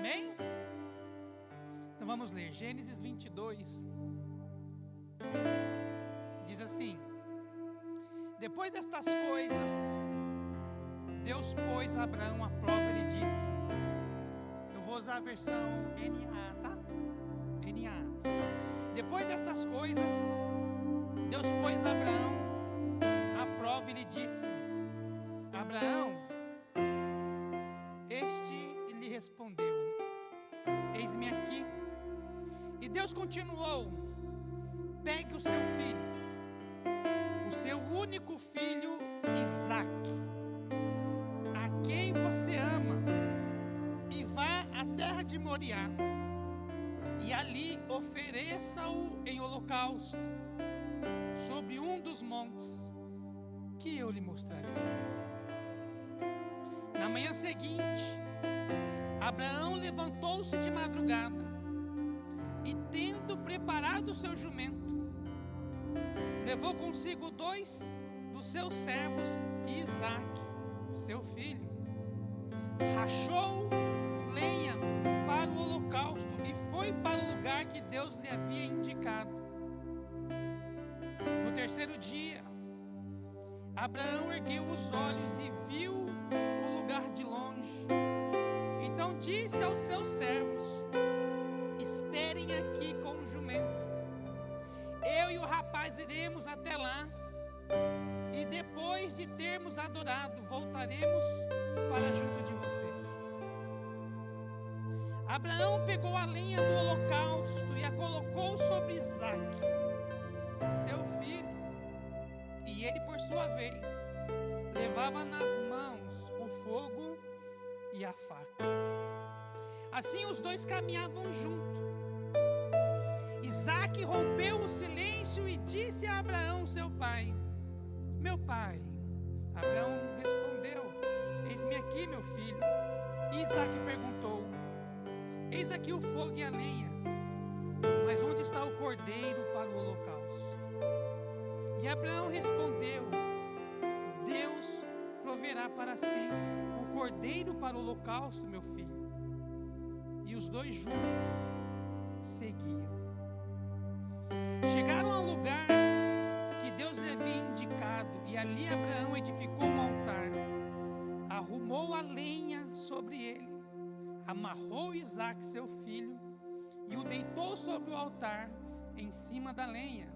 Amém? Então vamos ler, Gênesis 22, diz assim: depois destas coisas, Deus pôs Abraão à prova e lhe disse, eu vou usar a versão NA, tá? NA. Depois destas coisas, Deus pôs Abraão à prova e lhe disse, Abraão, este lhe respondeu, eis-me aqui. E Deus continuou, pegue o seu filho, o seu único filho Isaque, a quem você ama, e vá à terra de Moriá, e ali ofereça-o em holocausto, sobre um dos montes que eu lhe mostrarei. Na manhã seguinte, Abraão levantou-se de madrugada, e tendo preparado o seu jumento, levou consigo 2 dos seus servos e Isaque, seu filho. Rachou lenha para o holocausto e foi para o lugar que Deus lhe havia indicado. No terceiro dia, Abraão ergueu os olhos e viu o lugar de longe. Então disse aos seus servos, esperem aqui com o jumento. Eu e o rapaz iremos até lá, e depois de termos adorado, voltaremos para junto de vocês. Abraão pegou a lenha do holocausto e a colocou sobre Isaque, seu filho, e ele, por sua vez, levava nas mãos o fogo e a faca. Assim os dois caminhavam juntos. Isaque rompeu o silêncio e disse a Abraão, seu pai, meu pai. Abraão respondeu, eis-me aqui, meu filho. E Isaque perguntou, eis aqui o fogo e a lenha, mas onde está o cordeiro para o holocausto? E Abraão respondeu, Deus proverá para si o cordeiro para o holocausto, meu filho. E os dois juntos seguiam. Chegaram ao lugar que Deus lhe havia indicado, e ali Abraão edificou um altar, arrumou a lenha sobre ele, amarrou Isaque, seu filho, e o deitou sobre o altar, em cima da lenha,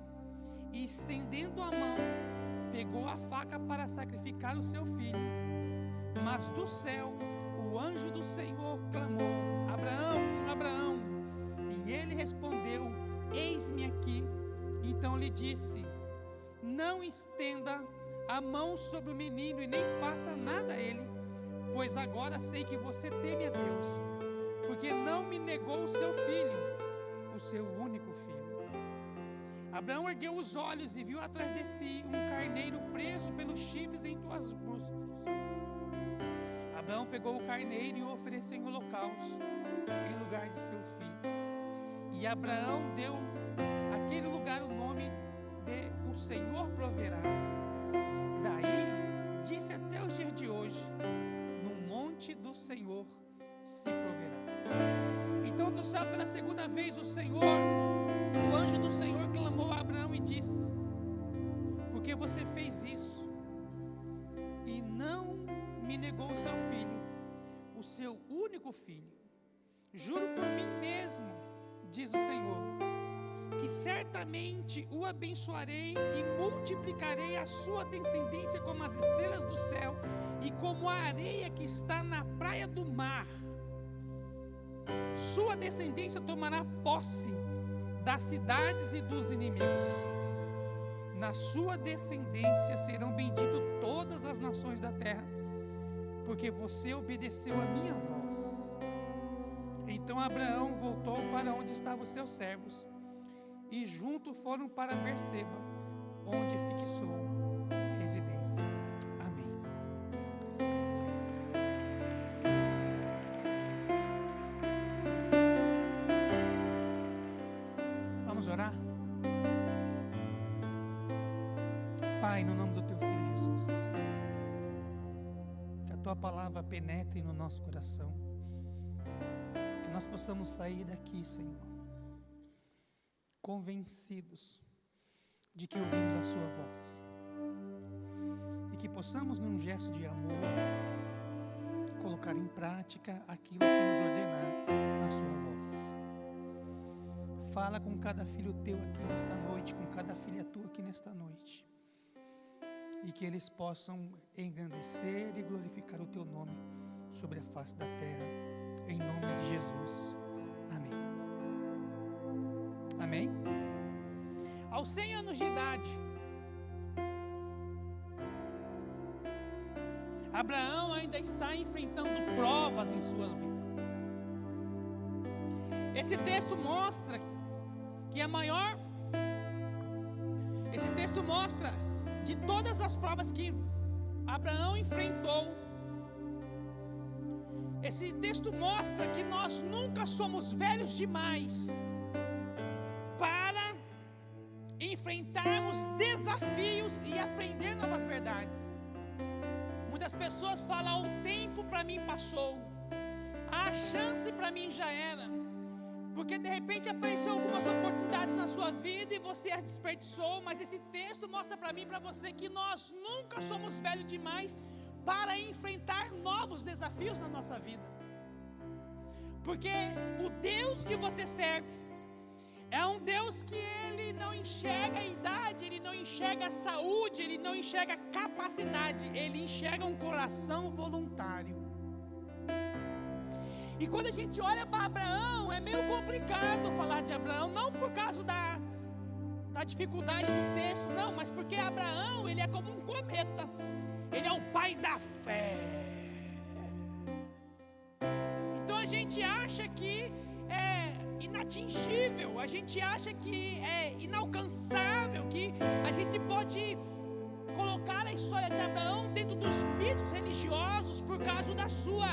e estendendo a mão, pegou a faca para sacrificar o seu filho. Mas do céu, o anjo do Senhor clamou, Abraão, Abraão, e ele respondeu, eis-me aqui. Então lhe disse, não estenda a mão sobre o menino e nem faça nada a ele, pois agora sei que você teme a Deus, porque não me negou o seu filho, o seu único filho. Abraão ergueu os olhos e viu atrás de si um carneiro preso pelos chifres em 2 arbustos. Abraão pegou o carneiro e o ofereceu em holocausto, em lugar de seu filho. E Abraão deu àquele lugar o nome de o Senhor proverá. Daí disse até os dias de hoje, no monte do Senhor se proverá. Então do céu pela segunda vez o anjo do Senhor clamou a Abraão e disse, porque você fez isso e não me negou o seu filho, o seu único filho, juro por mim mesmo, diz o Senhor, que certamente o abençoarei e multiplicarei a sua descendência como as estrelas do céu e como a areia que está na praia do mar. Sua descendência tomará posse das cidades e dos inimigos. Na sua descendência serão benditas todas as nações da terra, porque você obedeceu a minha voz. Então Abraão voltou para onde estavam os seus servos, e juntos foram para Berseba, onde fixou residência. Amém. Vamos orar? Pai, no nome do Teu Filho Jesus, que a Tua palavra penetre no nosso coração, nós possamos sair daqui, Senhor, convencidos de que ouvimos a sua voz, e que possamos, num gesto de amor, colocar em prática aquilo que nos ordenar a sua voz. Fala com cada filho teu aqui nesta noite, com cada filha tua aqui nesta noite, e que eles possam engrandecer e glorificar o teu nome sobre a face da terra, em nome de Jesus, amém. Amém? Aos 100 anos de idade, Abraão ainda está enfrentando provas em sua vida. Esse texto mostra que esse texto mostra de todas as provas que Abraão enfrentou. Esse texto mostra que nós nunca somos velhos demais para enfrentarmos desafios e aprender novas verdades. Muitas pessoas falam: o tempo para mim passou, a chance para mim já era, porque de repente apareceu algumas oportunidades na sua vida e você as desperdiçou. Mas esse texto mostra para mim e para você que nós nunca somos velhos demais para enfrentar novos desafios na nossa vida, porque o Deus que você serve é um Deus que Ele não enxerga a idade, Ele não enxerga a saúde, Ele não enxerga a capacidade, Ele enxerga um coração voluntário. E quando a gente olha para Abraão, é meio complicado falar de Abraão, não por causa da dificuldade do texto, não, mas porque Abraão, ele é como um cometa, ele é o pai da fé. Então a gente acha que é inatingível, a gente acha que é inalcançável, que a gente pode colocar a história de Abraão dentro dos mitos religiosos por causa da sua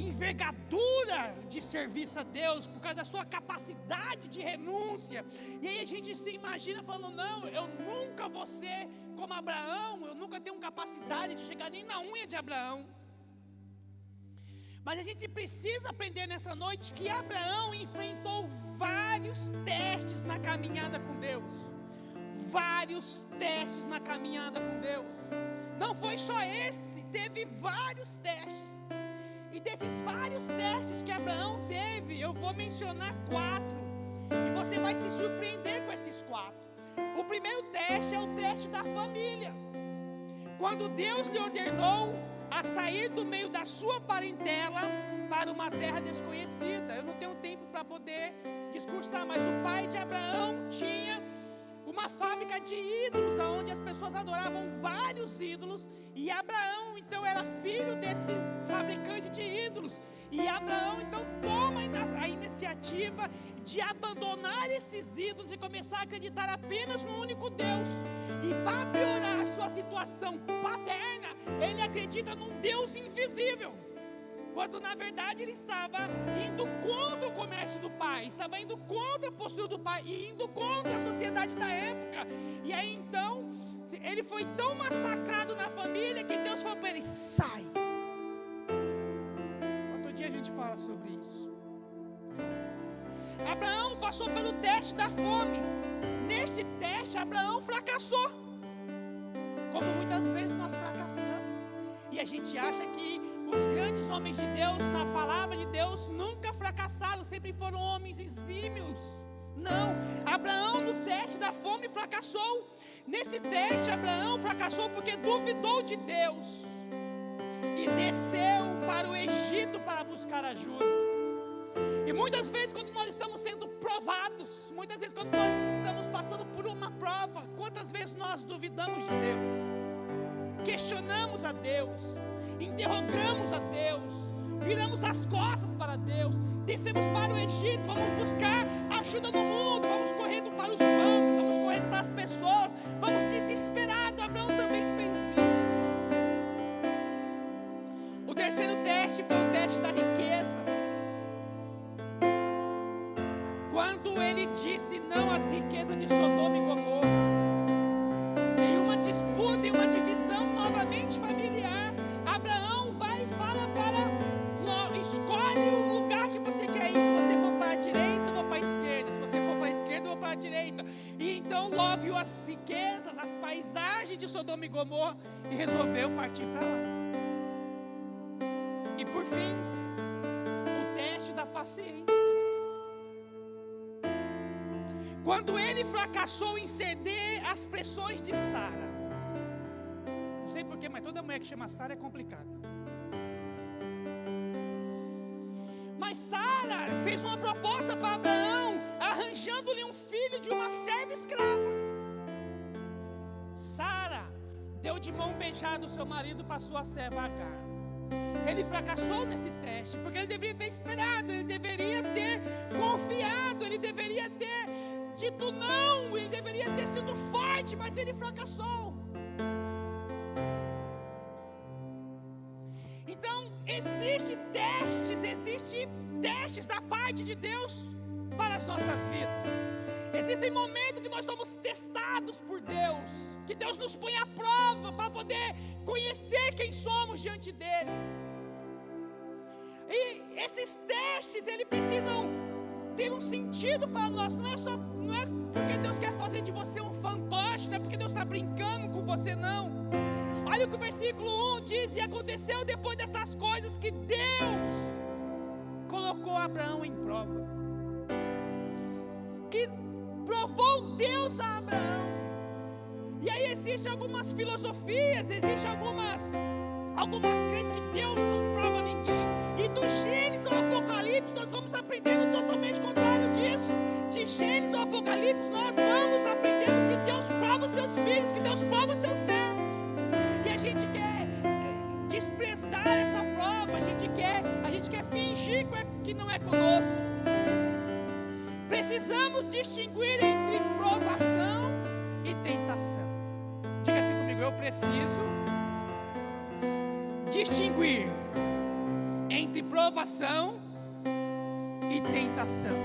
envergadura de serviço a Deus, por causa da sua capacidade de renúncia. E aí a gente se imagina falando: não, eu nunca vou ser como Abraão, eu nunca tenho capacidade de chegar nem na unha de Abraão. Mas a gente precisa aprender nessa noite que Abraão enfrentou vários testes na caminhada com Deus. Vários testes na caminhada com Deus. Não foi só esse, teve vários testes. E desses vários testes que Abraão teve, eu vou mencionar 4. E você vai se surpreender com esses 4. O primeiro teste é o teste da família. Quando Deus lhe ordenou a sair do meio da sua parentela para uma terra desconhecida. Eu não tenho tempo para poder discursar, mas o pai de Abraão tinha uma fábrica de ídolos, onde as pessoas adoravam vários ídolos, e Abraão então era filho desse fabricante de ídolos, e Abraão então toma a iniciativa de abandonar esses ídolos e começar a acreditar apenas no único Deus. E para piorar a sua situação paterna, ele acredita num Deus invisível, quando na verdade ele estava indo contra o comércio do pai, estava indo contra a postura do pai e indo contra a sociedade da época. E aí então ele foi tão massacrado na família que Deus falou para ele: sai. Outro dia a gente fala sobre isso. Abraão passou pelo teste da fome. Neste teste Abraão fracassou, como muitas vezes nós fracassamos. E a gente acha que os grandes homens de Deus, na palavra de Deus, nunca fracassaram, sempre foram homens exímios. Não, Abraão no teste da fome fracassou. Nesse teste Abraão fracassou porque duvidou de Deus e desceu para o Egito para buscar ajuda. E muitas vezes quando nós estamos sendo provados, muitas vezes quando nós estamos passando por uma prova, quantas vezes nós duvidamos de Deus, questionamos a Deus, interrogamos a Deus, viramos as costas para Deus, descemos para o Egito, vamos buscar ajuda no mundo, vamos correndo para os bancos, vamos correndo para as pessoas, vamos desesperados. Abraão também fez isso. O terceiro teste foi o teste da riqueza. Quando ele disse não às riquezas de Sodoma e Gomorra, em uma disputa, em uma divisão novamente familiar, Abraão vai e fala para Ló: escolhe o lugar que você quer ir. as riquezas, as paisagens de Sodoma e Gomorra e resolveu partir para lá. E por fim, o teste da paciência. Quando ele fracassou em ceder às pressões de Sara. Não sei porquê, mas toda mulher que chama Sara é complicada. Mas Sara fez uma proposta para Abraão, arranjando-lhe um filho de uma serva escrava. Sara deu de mão beijada o seu marido para sua serva Agar. Ele fracassou nesse teste, porque ele deveria ter esperado, ele deveria ter confiado, ele deveria ter dito não, ele deveria ter sido forte, mas ele fracassou. Então, existem testes da parte de Deus para as nossas vidas. Existem momentos que nós somos testados por Deus, que Deus nos põe à prova para poder conhecer quem somos diante dele. E esses testes, eles precisam ter um sentido para nós. Não é porque Deus quer fazer de você um fantoche, não é porque Deus está brincando com você, não. Olha o que o versículo 1 diz: e aconteceu depois destas coisas que Deus colocou Abraão em prova. Que provou Deus a Abraão. E aí existem algumas filosofias, existem algumas crenças que Deus não prova ninguém. E do Gênesis ao Apocalipse nós vamos aprendendo totalmente contrário disso. De Gênesis ao Apocalipse nós vamos aprendendo que Deus prova os seus filhos, que Deus prova os seus servos. E a gente quer desprezar essa prova, a gente quer fingir que não é conosco. Precisamos distinguir entre provação e tentação. Diga assim comigo: eu preciso distinguir entre provação e tentação.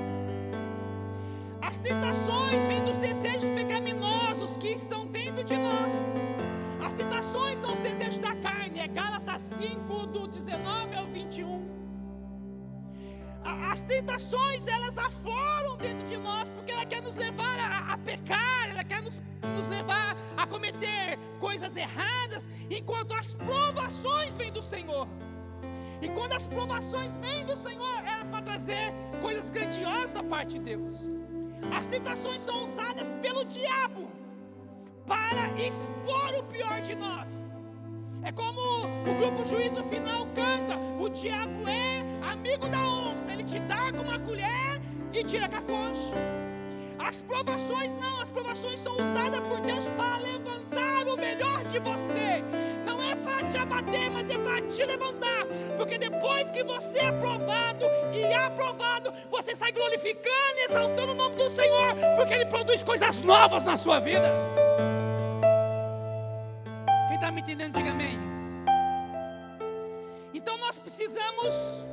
As tentações vêm dos desejos pecaminosos que estão dentro de nós. As tentações são os desejos da carne, é Gálatas 5, do 19 ao 21. As tentações, elas afloram dentro de nós, porque ela quer nos levar a pecar, ela quer nos levar a cometer coisas erradas, enquanto as provações vêm do Senhor. E quando as provações vêm do Senhor, era para trazer coisas grandiosas da parte de Deus. As tentações são usadas pelo diabo para expor o pior de nós. É como o grupo Juízo Final canta: o diabo é amigo da onça, ele te dá com uma colher e tira com a concha. As provações não, as provações são usadas por Deus para levantar o melhor de você. Não é para te abater, mas é para te levantar. Porque depois que você é provado e aprovado, você sai glorificando e exaltando o nome do Senhor, porque Ele produz coisas novas na sua vida. Quem está me entendendo, diga amém. Então nós precisamos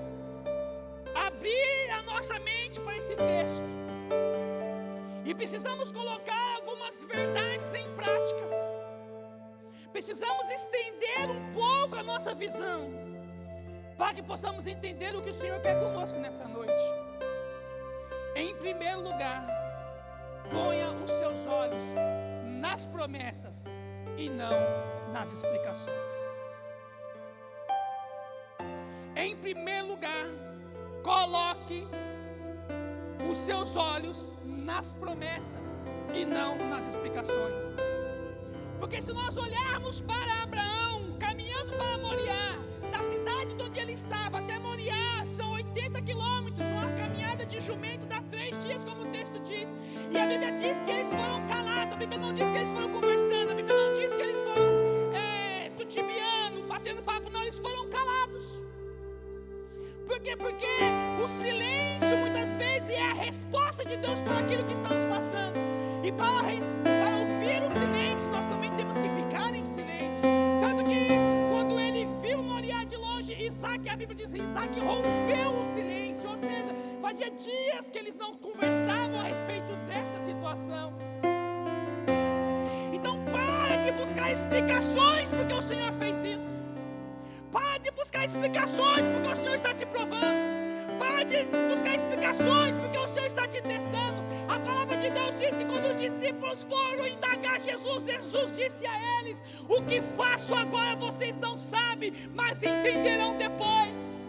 abrir a nossa mente para esse texto. E precisamos colocar algumas verdades em práticas. Precisamos estender um pouco a nossa visão, para que possamos entender o que o Senhor quer conosco nessa noite. Em primeiro lugar, ponha os seus olhos nas promessas e não nas explicações. Em primeiro lugar, coloque os seus olhos nas promessas e não nas explicações. Porque se nós olharmos para Abraão caminhando para Moriá, da cidade onde ele estava até Moriá, são 80 quilômetros, uma caminhada de jumento dá 3 dias, como o texto diz. E a Bíblia diz que eles foram calados, a Bíblia não diz que eles foram conversando, a Bíblia não diz que eles foram tutibiando, batendo papo, não, eles foram calados. Por quê? Porque o silêncio muitas vezes é a resposta de Deus para aquilo que estamos passando. E para ouvir o silêncio, nós também temos que ficar em silêncio. Tanto que quando ele viu Moriá de longe, Isaac, a Bíblia diz que Isaac rompeu o silêncio. Ou seja, fazia dias que eles não conversavam a respeito dessa situação. Então para de buscar explicações porque o Senhor fez isso. Para de buscar explicações porque o Senhor está te provando. Para de buscar explicações porque o Senhor está te testando. A palavra de Deus diz que quando os discípulos foram indagar Jesus, Jesus disse a eles: o que faço agora vocês não sabem, mas entenderão depois.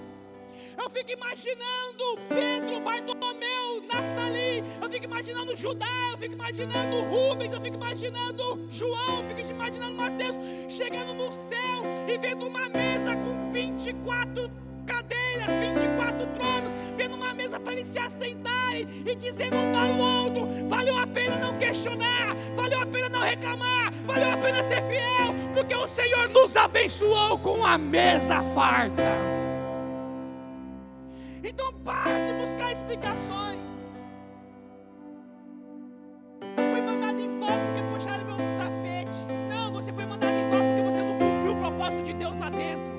Eu fico imaginando Pedro, Bartolomeu, Naftali, eu fico imaginando Judá, eu fico imaginando Rubens, eu fico imaginando João, eu fico imaginando Mateus chegando no céu e vendo uma mesa com 24 cadeiras, 24 tronos, vendo uma mesa para eles se assentarem e dizendo um para o outro: valeu a pena não questionar, valeu a pena não reclamar, valeu a pena ser fiel, porque o Senhor nos abençoou com a mesa farta. Então pare de buscar explicações. Eu fui mandado embora porque puxaram meu tapete. Não, você foi mandado embora porque você não cumpriu o propósito de Deus lá dentro.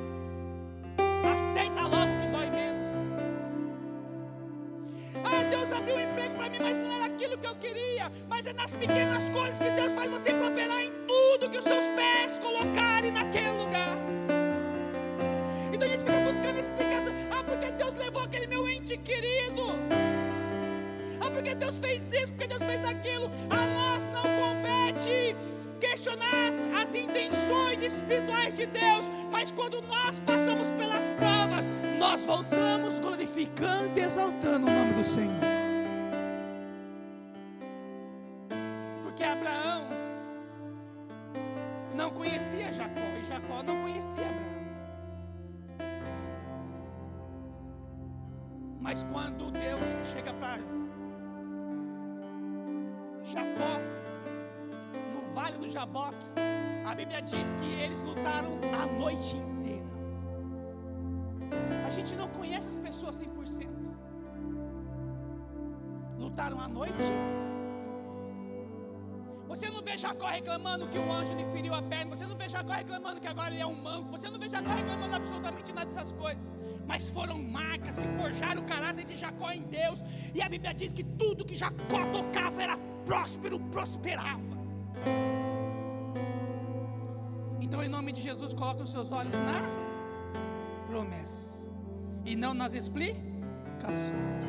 Aceita logo que dói menos. Ah, Deus abriu um emprego para mim, mas não era aquilo que eu queria. Mas é nas pequenas coisas que Deus faz você prosperar em tudo que os seus pés colocarem naquele lugar. Então a gente fica buscando explicação. Ah, porque Deus levou aquele meu ente querido. Ah, porque Deus fez isso, porque Deus fez aquilo. A nós não compete questionar as intenções espirituais de Deus. Mas quando nós passamos pelas provas, nós voltamos glorificando e exaltando o nome do Senhor. Porque Abraão não conhecia Jacó e Jacó não conhecia Abraão. Mas quando Deus chega para Jacó, no vale do Jaboque, a Bíblia diz que eles lutaram a noite inteira. A gente não conhece as pessoas 100%. Lutaram a noite inteira. Você não vê Jacó reclamando que o anjo lhe feriu a perna. Você não vê Jacó reclamando que agora ele é um manco. Você não vê Jacó reclamando absolutamente nada dessas coisas. Mas foram marcas que forjaram o caráter de Jacó em Deus. E a Bíblia diz que tudo que Jacó tocava era próspero, prosperava. Então, em nome de Jesus, coloque os seus olhos na promessa e não nas explicações.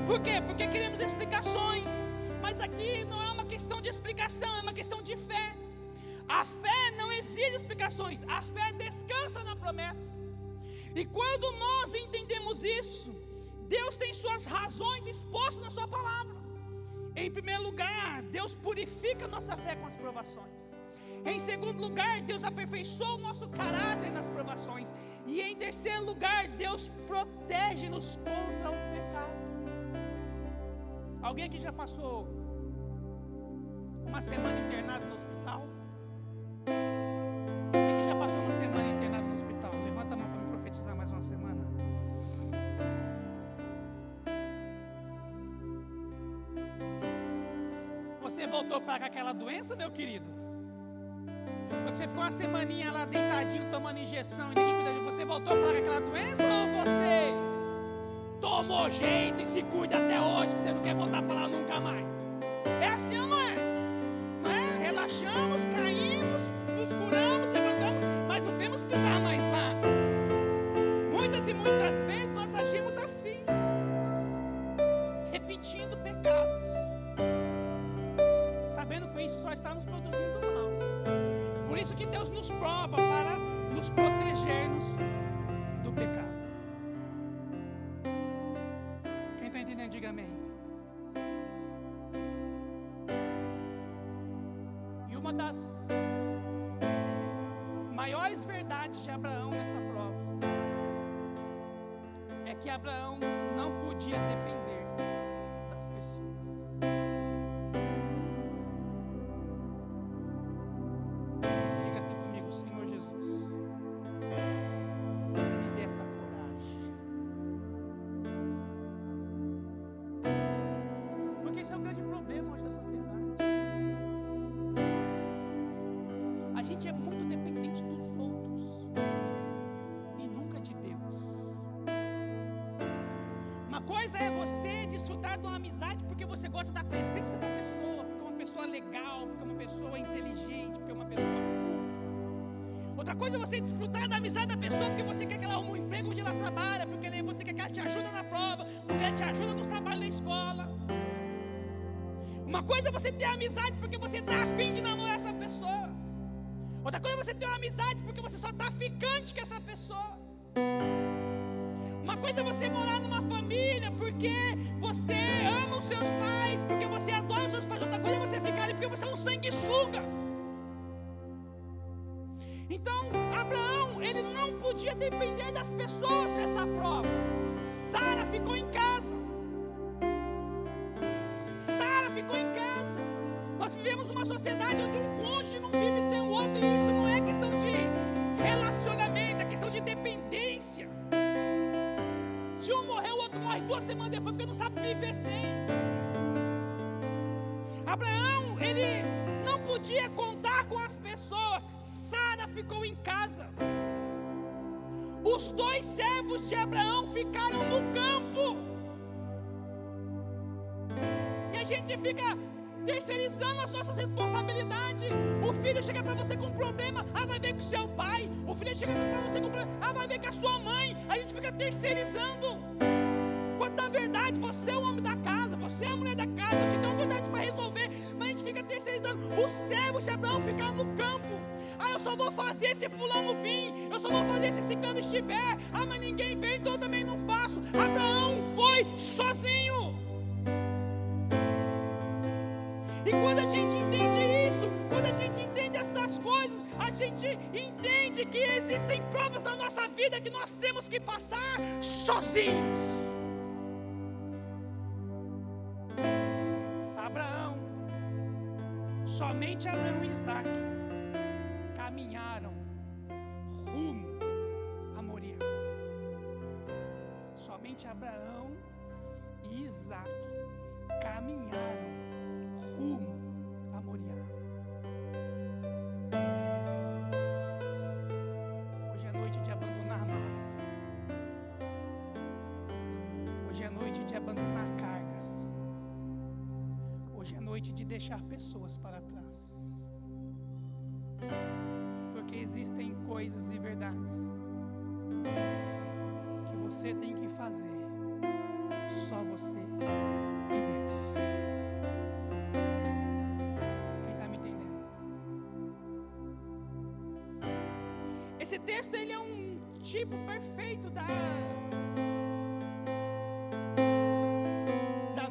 Por quê? Porque queremos explicações. Mas aqui não é uma questão de explicação, é uma questão de fé. A fé não exige explicações, a fé descansa na promessa. E quando nós entendemos isso, Deus tem suas razões expostas na sua palavra. Em primeiro lugar, Deus purifica nossa fé com as provações. Em segundo lugar, Deus aperfeiçoa o nosso caráter nas provações. E em terceiro lugar, Deus protege-nos contra o pecado. Alguém aqui já passou uma semana internado no hospital? Quem aqui já passou uma semana internado no hospital? Levanta a mão para me profetizar mais uma semana. Você voltou para aquela doença, meu querido? Porque você ficou uma semaninha lá deitadinho tomando injeção e ninguém cuida de você, voltou para aquela doença, ou você tomou jeito e se cuida até hoje, que você não quer voltar para lá nunca mais? É assim ou não é? Não é? Relaxamos, caímos, nos curamos, levantamos, mas não temos que pisar mais lá. Muitas e muitas vezes nós agimos assim, repetindo pecados, sabendo que isso só está nos produzindo mal. Por isso que Deus nos prova, para nos protegermos do pecado. Quem está entendendo, diga amém. E uma das maiores verdades de Abraão nessa prova é que Abraão não podia depender das pessoas. Diga assim comigo: Senhor Jesus, me dê essa coragem. Porque esse é o grande problema hoje da sociedade. A gente é muito dependente dos outros e nunca de Deus. Uma coisa é você desfrutar de uma amizade porque você gosta da presença da pessoa, porque é uma pessoa legal, porque é uma pessoa inteligente, porque é uma pessoa culta. Outra coisa é você desfrutar da amizade da pessoa porque você quer que ela arrume um emprego onde ela trabalha, porque você quer que ela te ajude na prova, porque ela te ajuda nos trabalhos da escola. Uma coisa é você ter amizade porque você está afim de namorar essa pessoa. Outra coisa é você ter uma amizade porque você só está ficante com essa pessoa. Uma coisa é você morar numa família porque você ama os seus pais, porque você adora os seus pais. Outra coisa é você ficar ali porque você é um sanguessuga. Então, Abraão, ele não podia depender das pessoas nessa prova. Sara ficou em casa. Sara ficou em casa. Nós vivemos uma sociedade onde um cônjuge não vive sem o outro. E isso não é questão de relacionamento, é questão de dependência. Se um morrer, o outro morre 2 semanas depois, porque não sabe viver sem. Abraão, ele não podia contar com as pessoas. Sara ficou em casa. Os 2 servos de Abraão ficaram no campo. E a gente fica terceirizando as nossas responsabilidades. O filho chega para você com um problema, vai ver com o seu pai. O filho chega para você com um problema, vai ver com a sua mãe. A gente fica terceirizando. Quando na verdade você é o homem da casa, você é a mulher da casa, você tem autoridade para resolver, mas a gente fica terceirizando. Os servos de Abraão ficaram no campo. Eu só vou fazer se fulano vir, eu só vou fazer se ciclano estiver. Mas ninguém vem, então eu também não faço. Abraão foi sozinho. E quando a gente entende isso, quando a gente entende essas coisas, a gente entende que existem provas na nossa vida que nós temos que passar sozinhos. Abraão, somente Abraão e Isaac caminharam rumo a Moriá. Somente Abraão e Isaac caminharam rumo a Moriá. Hoje é noite de abandonar malas. Hoje é noite de abandonar cargas. Hoje é noite de deixar pessoas para trás. Porque existem coisas e verdades que você tem que fazer. Só você e Deus. Quem está me entendendo? Esse texto ele é um tipo perfeito da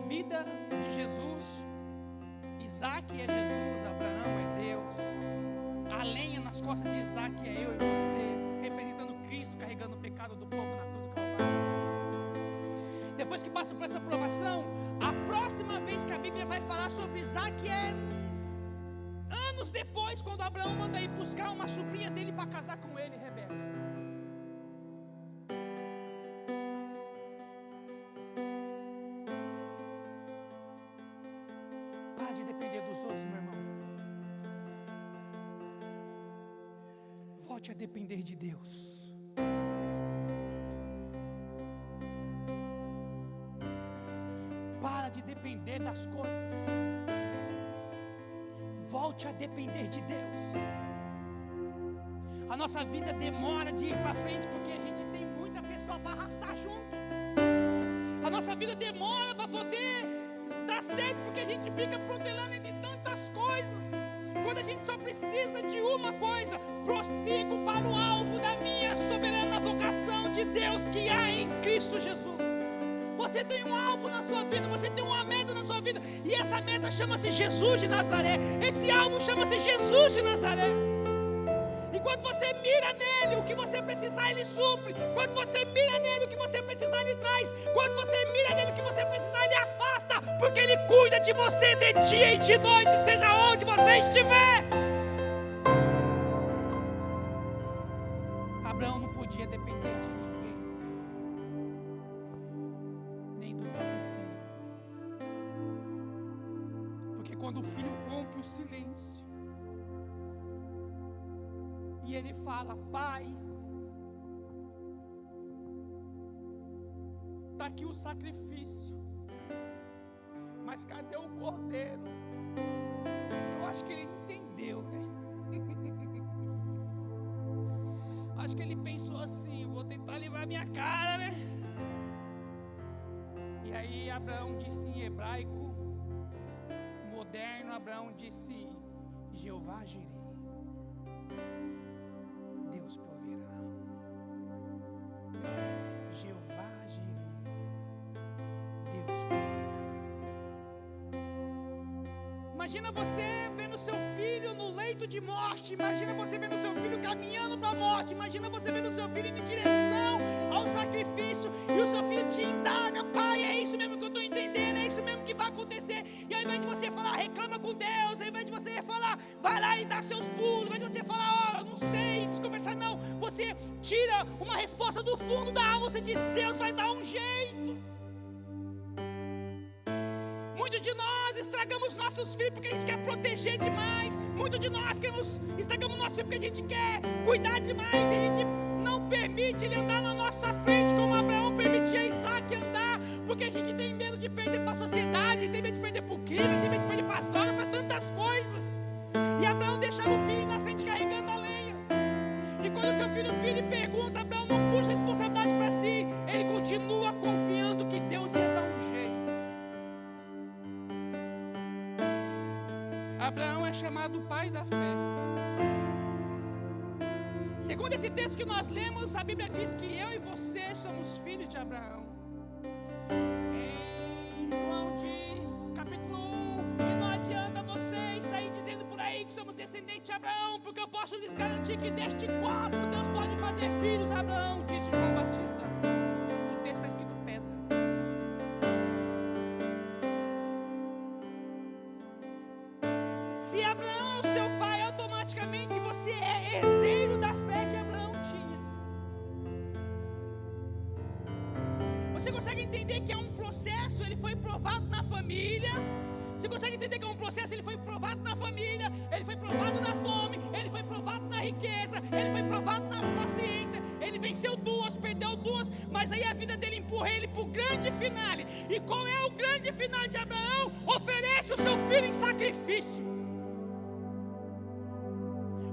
vida de Jesus. Isaac é Jesus, Abraão é Deus. A lenha nas costas de Isaac é eu e você, representando Cristo, carregando o pecado do povo na cruz do Calvário. Depois que passa por essa provação, a próxima vez que a Bíblia vai falar sobre Isaac é anos depois, quando Abraão manda ir buscar uma sobrinha dele para casar com ele, Rebeca. Para de depender dos outros, meu irmão. Volte a depender de Deus. Para de depender das coisas. Volte a depender de Deus. A nossa vida demora de ir para frente porque a gente tem muita pessoa para arrastar junto. A nossa vida demora para poder dar certo porque a gente fica protelando entre tantas coisas. Quando a gente só precisa de uma coisa: prossigo para o alvo da minha soberana vocação de Deus que há em Cristo Jesus. Você tem um alvo na sua vida, você tem uma meta na sua vida, e essa meta chama-se Jesus de Nazaré. Esse alvo chama-se Jesus de Nazaré. E quando você mira nele, o que você precisar ele supre. Quando você mira nele, o que você precisar ele traz. Quando você mira nele, o que você precisar ele afasta, porque ele cuida de você de dia e de noite, seja onde você estiver. Abraão não podia depender de ninguém, nem do próprio filho, porque quando o filho rompe o silêncio e ele fala: pai, está aqui o sacrifício, mas cadê o cordeiro? Eu acho que ele entendeu, né? Acho que ele pensou assim: vou tentar livrar minha cara, né? E aí Abraão disse em hebraico: eterno, Abraão disse: Jeová Jireh, Deus proverá. Jeová Jireh, Deus proverá. Imagina você vendo seu filho no leito de morte. Imagina você vendo seu filho caminhando para a morte. Imagina você vendo seu filho em direção ao sacrifício. E o seu filho te indaga: pai, é isso mesmo que eu estou entendendo, é isso mesmo que vai acontecer. E ao invés de você falar, reclama com Deus, ao invés de você falar, vai lá e dá seus pulos, ao invés de você falar, eu não sei, desconversar, não. Você tira uma resposta do fundo da alma. Você diz: Deus vai dar um jeito. Muitos de nós estragamos nossos filhos porque a gente quer proteger demais. Muitos de nós estragamos nossos filhos porque a gente quer cuidar demais. E a gente não permite ele andar na nossa frente, como Abraão permitia Isaac andar. Porque a gente tem medo de perder para a sociedade, tem medo de perder para o crime, tem medo de perder para as drogas, para tantas coisas. E Abraão deixava o filho na frente carregando a lenha. E quando o seu filho vira e pergunta, Abraão não puxa a responsabilidade para si. Ele continua confiando que Deus ia dar um jeito. Abraão é chamado pai da fé. Segundo esse texto que nós lemos, a Bíblia diz que eu e você somos filhos de Abraão. Em João diz, capítulo 1, que não adianta vocês sair dizendo por aí que somos descendentes de Abraão, porque eu posso lhes garantir que deste copo Deus pode fazer filhos. Abraão, disse João Batista. O texto está escrito pedra. Se Abraão é o seu pai, automaticamente você é herdeiro da fé que Abraão tinha. Você consegue entender que é um processo, ele foi provado na família. Você consegue entender que é um processo, ele foi provado na família, ele foi provado na fome, ele foi provado na riqueza, ele foi provado na paciência. Ele venceu duas, perdeu duas, mas aí a vida dele empurra ele para o grande finale. E qual é o grande finale de Abraão? Oferece o seu filho em sacrifício.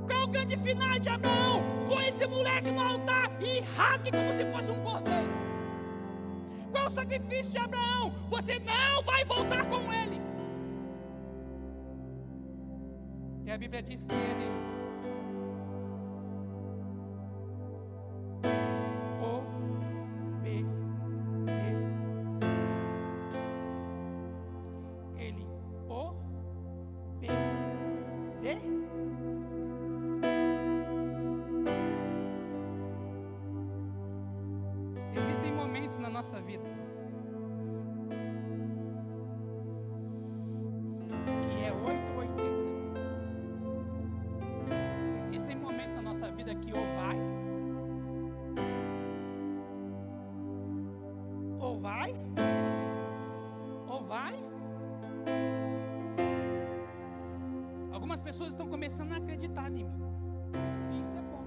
Qual é o grande final de Abraão? Põe esse moleque no altar e rasgue como se fosse um cordeiro. Qual é o sacrifício de Abraão? Você não vai voltar com ele. E a Bíblia diz que ele na nossa vida que é 8 ou 80. Existem momentos na nossa vida que ou vai. Algumas pessoas estão começando a acreditar em mim. Isso é bom.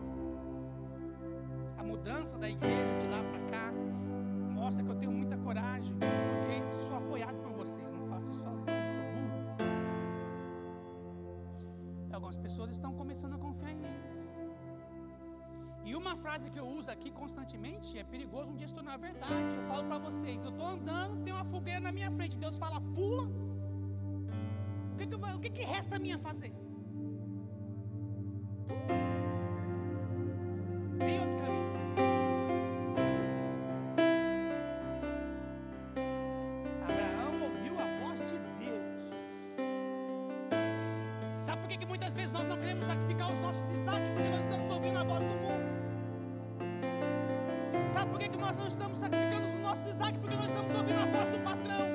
A mudança da igreja de lá para cá mostra que eu tenho muita coragem, porque sou apoiado por vocês, não faço isso sozinho, sou burro. E algumas pessoas estão começando a confiar em mim. E uma frase que eu uso aqui constantemente, é perigoso um dia se tornar verdade. Eu falo para vocês, eu estou andando, tem uma fogueira na minha frente, Deus fala, pula. O que resta a mim a fazer? Tem outro caminho. Abraão ouviu a voz de Deus. Sabe por que muitas vezes nós não queremos sacrificar os nossos Isaac? Porque nós estamos ouvindo a voz do mundo. Sabe por que nós não estamos sacrificando os nossos Isaac? Porque nós estamos ouvindo a voz do patrão.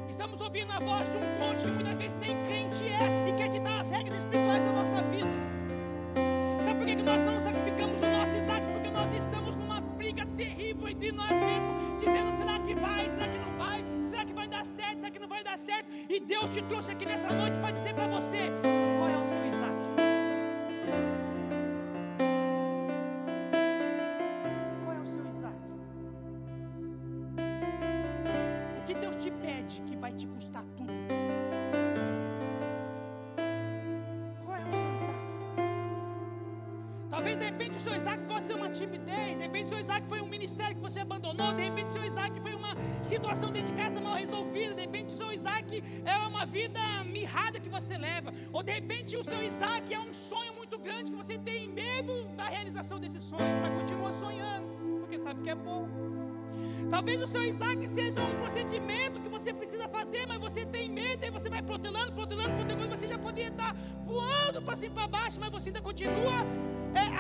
Estamos ouvindo a voz de um coach que muitas vezes nem crente é e quer ditar as regras espirituais da nossa vida. Sabe por que nós não sacrificamos o nosso Isaac? Porque nós estamos numa briga terrível entre nós mesmos, dizendo, será que vai, será que não vai, será que vai dar certo, será que não vai dar certo? E Deus te trouxe aqui nessa noite para dizer para você, qual é o seu Isaac? Qual é o seu Isaac? O que Deus te pede que vai te custar tudo? Talvez de repente o seu Isaac pode ser uma timidez, de repente o seu Isaac foi um ministério que você abandonou, de repente o seu Isaac foi uma situação dentro de casa mal resolvida, de repente o seu Isaac é uma vida mirrada que você leva, ou de repente o seu Isaac é um sonho muito grande que você tem medo da realização desse sonho, mas continua sonhando, porque sabe que é bom. Talvez o seu Isaac seja um procedimento que você precisa fazer, mas você tem medo, aí você vai protelando, você já poderia estar voando para cima e para baixo, mas você ainda continua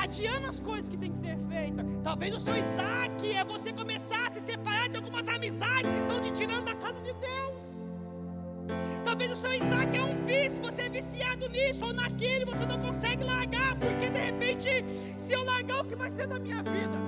adiando as coisas que tem que ser feitas. Talvez o seu Isaac é você começar a se separar de algumas amizades que estão te tirando da casa de Deus. Talvez o seu Isaac é um vício, você é viciado nisso ou naquilo, você não consegue largar, porque de repente, se eu largar, o que vai ser da minha vida?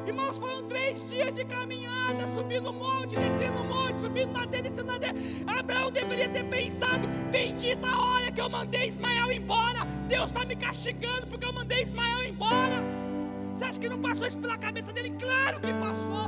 Irmãos, foram 3 dias de caminhada, subindo o monte, descendo o monte, subindo na dele, descendo na dele. Abraão deveria ter pensado: bendita a hora que eu mandei Ismael embora. Deus está me castigando porque eu mandei Ismael embora. Você acha que não passou isso pela cabeça dele? Claro que passou.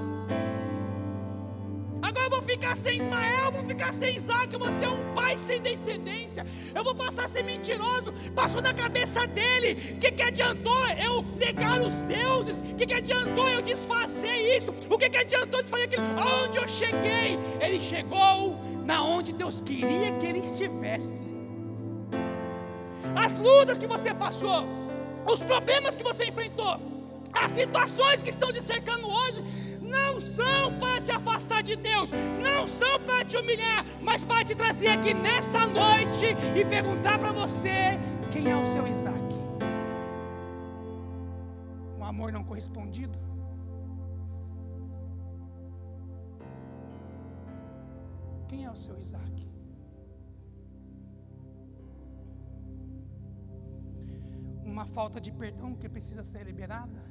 Agora eu vou ficar sem Ismael, eu vou ficar sem Isaac, eu vou ser um pai sem descendência, eu vou passar a ser mentiroso. Passou na cabeça dele: o que adiantou eu negar os deuses? O que adiantou eu desfazer isso? O que adiantou de fazer aquilo? Aonde eu cheguei? Ele chegou na onde Deus queria que ele estivesse. As lutas que você passou, os problemas que você enfrentou, as situações que estão te cercando hoje, não são para te afastar de Deus, não são para te humilhar, mas para te trazer aqui nessa noite e perguntar para você: quem é o seu Isaac? Um amor não correspondido? Quem é o seu Isaac? Uma falta de perdão que precisa ser liberada?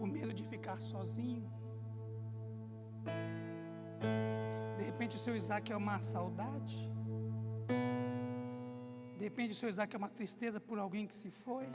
O medo de ficar sozinho? De repente o seu Isaac é uma saudade? De repente o seu Isaac é uma tristeza por alguém que se foi?